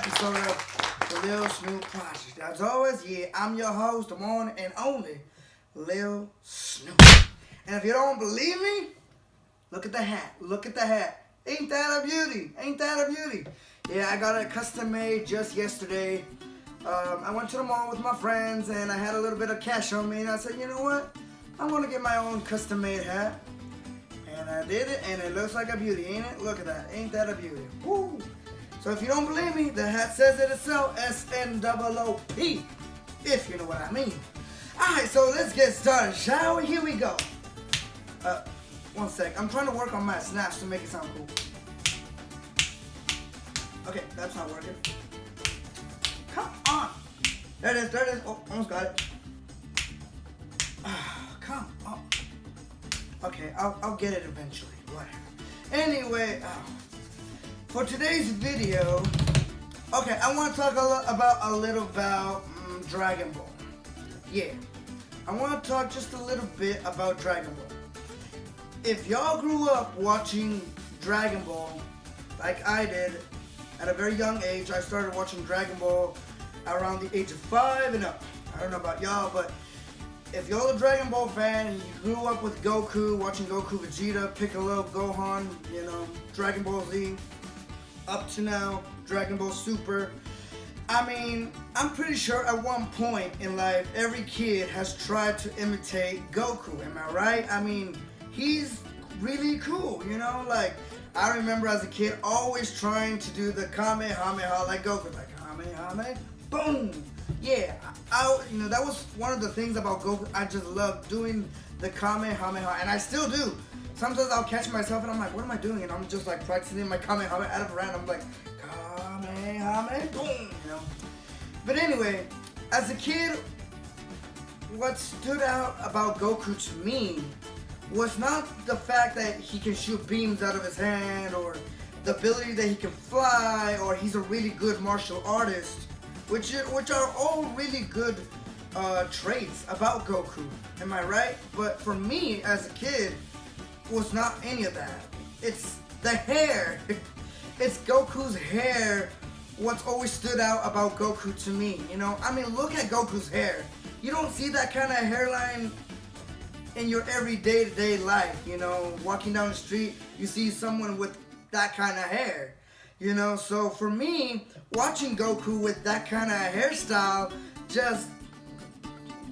episode of the Lil Snoop Project. As always, I'm your host, the one and only Lil Snoop. And if you don't believe me, look at the hat. Look at the hat. Ain't that a beauty? Ain't that a beauty? Yeah, I got it custom made just yesterday. I went to the mall with my friends and I had a little bit of cash on me and I said, you know what? I'm gonna get my own custom made hat. And I did it and it looks like a beauty, ain't it? Look at that. Ain't that a beauty? Woo! So if you don't believe me, the hat says it itself, SNOOP, if you know what I mean. Alright, so let's get started, shall we? Here we go. One sec. I'm trying to work on my snaps to make it sound cool. Okay, that's not working. Come on. There it is, there it is. Oh, almost got it. Come on. Okay, I'll get it eventually, whatever. Anyway, for today's video, okay, I want to talk a little about Dragon Ball. Yeah, I want to talk just a little bit about Dragon Ball. If y'all grew up watching Dragon Ball like I did at a very young age, I started watching Dragon Ball around the age of 5 and up. I don't know about y'all, but if you're a Dragon Ball fan and you grew up with Goku, watching Goku, Vegeta, Piccolo, Gohan, you know, Dragon Ball Z, up to now, Dragon Ball Super. I mean, I'm pretty sure at one point in life, every kid has tried to imitate Goku, am I right? I mean, he's really cool, you know? Like, I remember as a kid always trying to do the Kamehameha like Goku, like Kamehameha, boom! Yeah, you know, that was one of the things about Goku. I just loved doing the Kamehameha, and I still do. Sometimes I'll catch myself and I'm like, what am I doing? And I'm just like practicing my Kamehameha out of random, like Kamehameha, boom, you know. But anyway, as a kid, what stood out about Goku to me was not the fact that he can shoot beams out of his hand, or the ability that he can fly, or he's a really good martial artist, which are all really good traits about Goku. Am I right? But for me as a kid, was not any of that. It's the hair. It's Goku's hair. What's always stood out about Goku to me, you know? I mean, look at Goku's hair. You don't see that kind of hairline in your everyday to-day life, you know? Walking down the street, you see someone with that kind of hair, you know? So for me, watching Goku with that kind of hairstyle just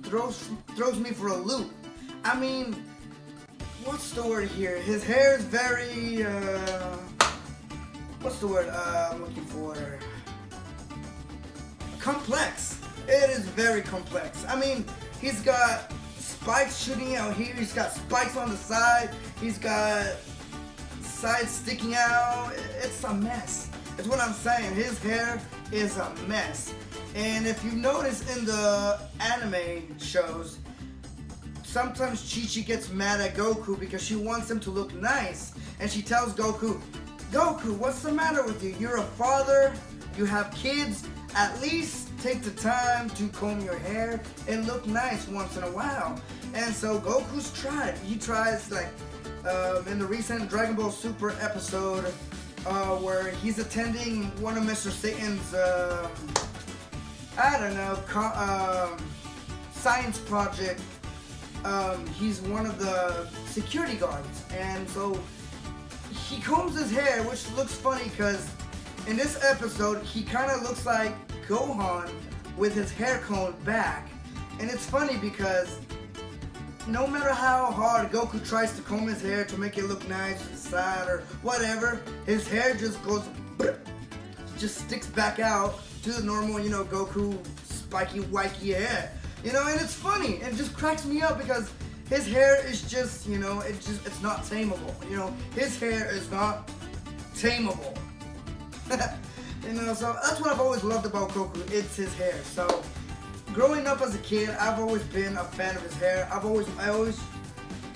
throws me for a loop. I mean, what's the word here? His hair is very, what's the word I'm looking for? Complex. It is very complex. I mean, he's got spikes shooting out here. He's got spikes on the side. He's got sides sticking out. It's a mess. That's what I'm saying. His hair is a mess. And if you notice in the anime shows, sometimes Chi-Chi gets mad at Goku because she wants him to look nice. And she tells Goku, Goku, what's the matter with you? You're a father, you have kids, at least take the time to comb your hair and look nice once in a while. And so Goku's tried. He tries, like, in the recent Dragon Ball Super episode, where he's attending one of Mr. Satan's, I don't know, science project. He's one of the security guards, and so he combs his hair, which looks funny because in this episode he kind of looks like Gohan with his hair combed back. And it's funny because no matter how hard Goku tries to comb his hair to make it look nice to the side or whatever, his hair just goes, just sticks back out to the normal, you know, Goku spiky, wikey hair. You know, and it's funny, and it just cracks me up because his hair is just, you know, it's not tameable. You know, his hair is not tameable. You know, so that's what I've always loved about Goku. It's his hair. So, growing up as a kid, I've always been a fan of his hair. I always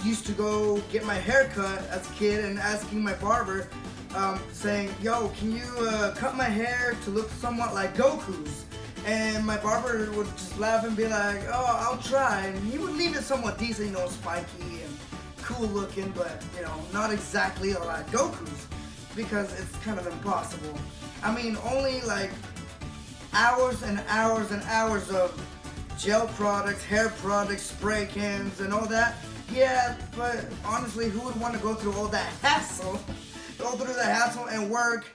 used to go get my hair cut as a kid and asking my barber, saying, yo, can you cut my hair to look somewhat like Goku's? And my barber would just laugh and be like, oh, I'll try. And he would leave it somewhat decent, you know, spiky and cool looking, but, you know, not exactly like Goku's, because it's kind of impossible. I mean, only like hours and hours and hours of gel products, hair products, spray cans, and all that. Yeah, but honestly, who would want to go through all that hassle? Go through the hassle and work,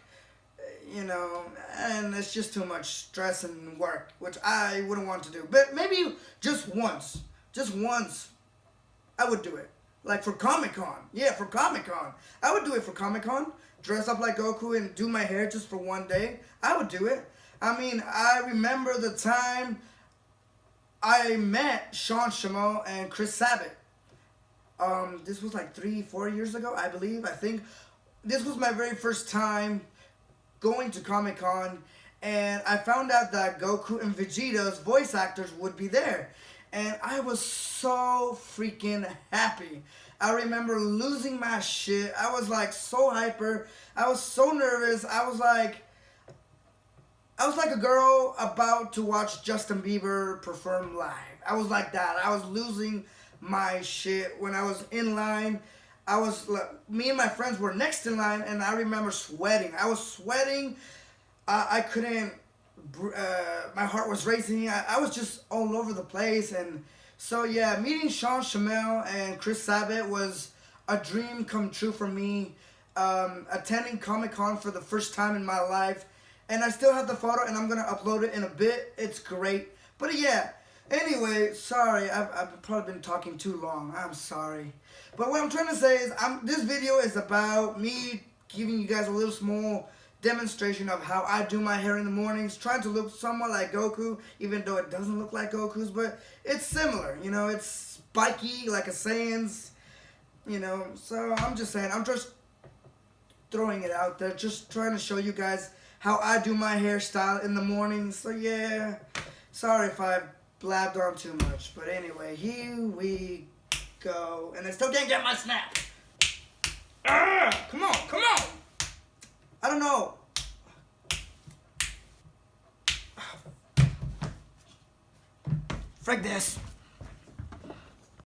you know, and it's just too much stress and work, which I wouldn't want to do. But maybe just once, I would do it. Like for Comic-Con. Yeah, for Comic-Con. I would do it for Comic-Con. Dress up like Goku and do my hair just for one day. I would do it. I mean, I remember the time I met Sean Schemmel and Chris Sabat. This was like 3-4 years ago, I believe. I think this was my very first time going to Comic-Con, and I found out that Goku and Vegeta's voice actors would be there. And I was so freaking happy. I remember losing my shit. I was like so hyper. I was so nervous. I was like a girl about to watch Justin Bieber perform live. I was like that. I was losing my shit when I was in line. I was like, me and my friends were next in line, and I remember sweating. I was sweating. I couldn't. My heart was racing. I was just all over the place. And so yeah, meeting Sean Schemmel and Chris Sabat was a dream come true for me. Attending Comic-Con for the first time in my life, and I still have the photo, and I'm gonna upload it in a bit. It's great. But yeah, anyway, sorry, I've probably been talking too long. I'm sorry. But what I'm trying to say is, this video is about me giving you guys a little small demonstration of how I do my hair in the mornings, trying to look somewhat like Goku, even though it doesn't look like Goku's, but it's similar, you know, it's spiky like a Saiyan's, you know. So I'm just saying, I'm just throwing it out there, just trying to show you guys how I do my hairstyle in the morning. So yeah, sorry if I blabbed on too much, but anyway, here we go. And I still can't get my snap. Come on. I don't know. Frick this.